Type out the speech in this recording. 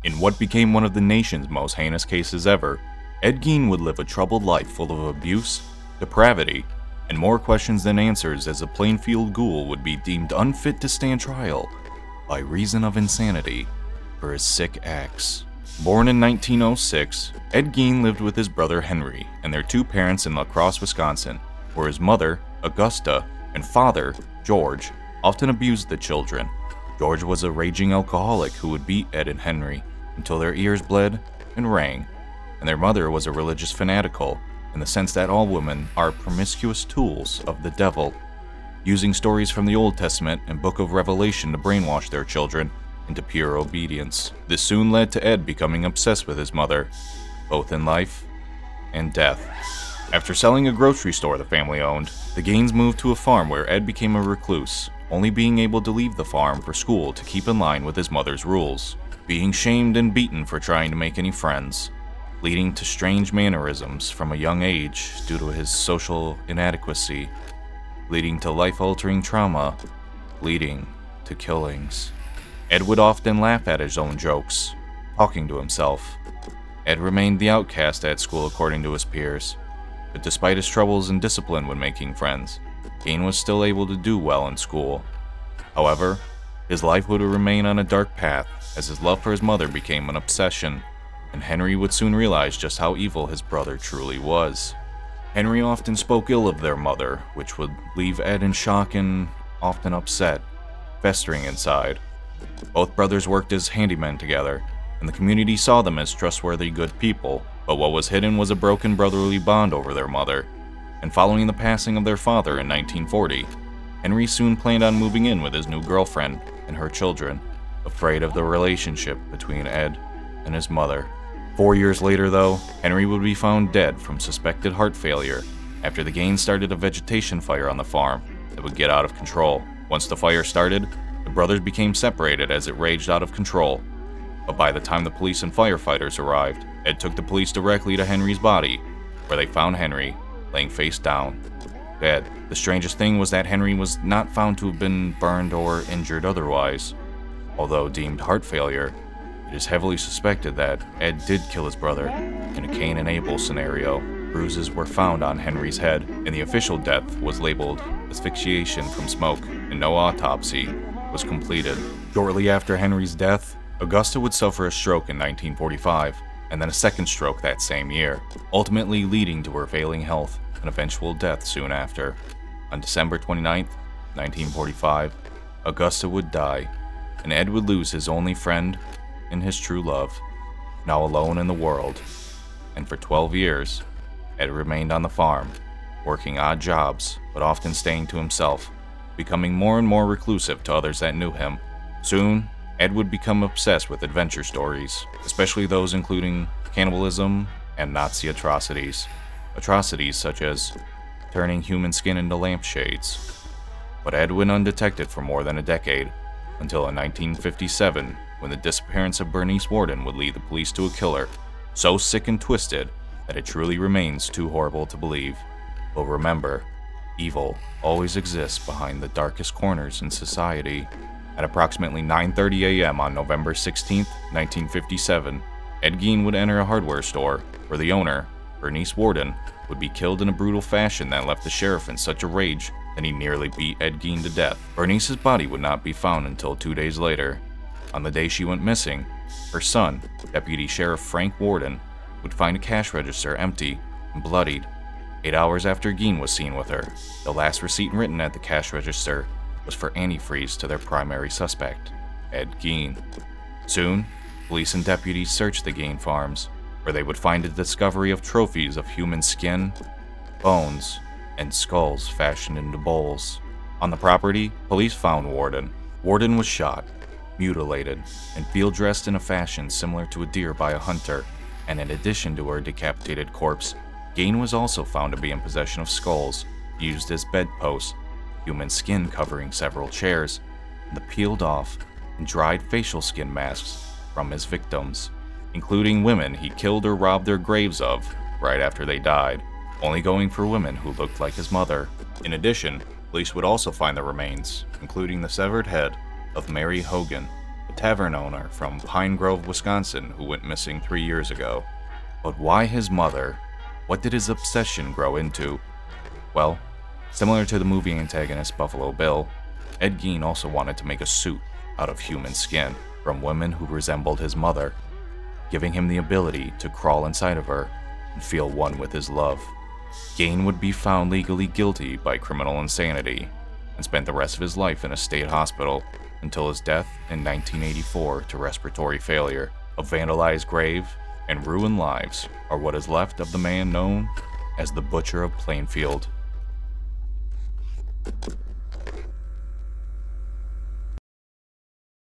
In what became one of the nation's most heinous cases ever, Ed Gein would live a troubled life full of abuse, depravity, and more questions than answers, as a plainfield ghoul would be deemed unfit to stand trial by reason of insanity for his sick acts. Born in 1906, Ed Gein lived with his brother Henry and their two parents in Crosse, Wisconsin, where his mother, Augusta, and father, George, often abused the children. George was a raging alcoholic who would beat Ed and Henry until their ears bled and rang, and their mother was a religious fanatical in the sense that all women are promiscuous tools of the devil, using stories from the Old Testament and Book of Revelation to brainwash their children into pure obedience. This soon led to Ed becoming obsessed with his mother, both in life and death. After selling a grocery store the family owned, the Geins moved to a farm where Ed became a recluse, only being able to leave the farm for school to keep in line with his mother's rules, being shamed and beaten for trying to make any friends, leading to strange mannerisms from a young age due to his social inadequacy, leading to life-altering trauma, leading to killings. Ed would often laugh at his own jokes, talking to himself. Ed remained the outcast at school according to his peers, but despite his troubles and discipline when making friends, Gein was still able to do well in school. However, his life would remain on a dark path as his love for his mother became an obsession, and Henry would soon realize just how evil his brother truly was. Henry often spoke ill of their mother, which would leave Ed in shock and often upset, festering inside. Both brothers worked as handymen together, and the community saw them as trustworthy good people, but what was hidden was a broken brotherly bond over their mother. And following the passing of their father in 1940, Henry soon planned on moving in with his new girlfriend and her children, afraid of the relationship between Ed and his mother. 4 years later, though, Henry would be found dead from suspected heart failure after the Geins started a vegetation fire on the farm that would get out of control. Once the fire started, the brothers became separated as it raged out of control. But by the time the police and firefighters arrived, Ed took the police directly to Henry's body, where they found Henry laying face down, dead. The strangest thing was that Henry was not found to have been burned or injured otherwise. Although deemed heart failure, it is heavily suspected that Ed did kill his brother in a Cain and Abel scenario. Bruises were found on Henry's head, and the official death was labeled asphyxiation from smoke, and no autopsy was completed. Shortly after Henry's death, Augusta would suffer a stroke in 1945, and then a second stroke that same year, ultimately leading to her failing health and eventual death soon after. On December 29, 1945, Augusta would die, and Ed would lose his only friend and his true love, now alone in the world. And for 12 years, Ed remained on the farm, working odd jobs, but often staying to himself, becoming more and more reclusive to others that knew him. Soon, Ed would become obsessed with adventure stories, especially those including cannibalism and Nazi atrocities. Atrocities such as turning human skin into lampshades. But Ed went undetected for more than a decade, until in 1957, when the disappearance of Bernice Worden would lead the police to a killer so sick and twisted that it truly remains too horrible to believe. But remember, evil always exists behind the darkest corners in society. At approximately 9:30 a.m. on November 16, 1957, Ed Gein would enter a hardware store where the owner, Bernice Worden, would be killed in a brutal fashion that left the sheriff in such a rage that he nearly beat Ed Gein to death. Bernice's body would not be found until 2 days later. On the day she went missing, her son, Deputy Sheriff Frank Worden, would find a cash register empty and bloodied. 8 hours after Gein was seen with her, the last receipt written at the cash register was for antifreeze to their primary suspect, Ed Gein. Soon, police and deputies searched the Gein farms, where they would find a discovery of trophies of human skin, bones, and skulls fashioned into bowls. On the property, police found Worden. Worden was shot, mutilated, and field-dressed in a fashion similar to a deer by a hunter, and in addition to her decapitated corpse, Gein was also found to be in possession of skulls used as bedposts, human skin covering several chairs, and the peeled off and dried facial skin masks from his victims, including women he killed or robbed their graves of right after they died, only going for women who looked like his mother. In addition, police would also find the remains, including the severed head of Mary Hogan, the a tavern owner from Pine Grove, Wisconsin, who went missing 3 years ago. But why his mother? What did his obsession grow into? Well, similar to the movie antagonist Buffalo Bill, Ed Gein also wanted to make a suit out of human skin from women who resembled his mother, giving him the ability to crawl inside of her and feel one with his love. Gein would be found legally guilty by criminal insanity and spent the rest of his life in a state hospital until his death in 1984 to respiratory failure. A vandalized grave and ruined lives are what is left of the man known as the Butcher of Plainfield.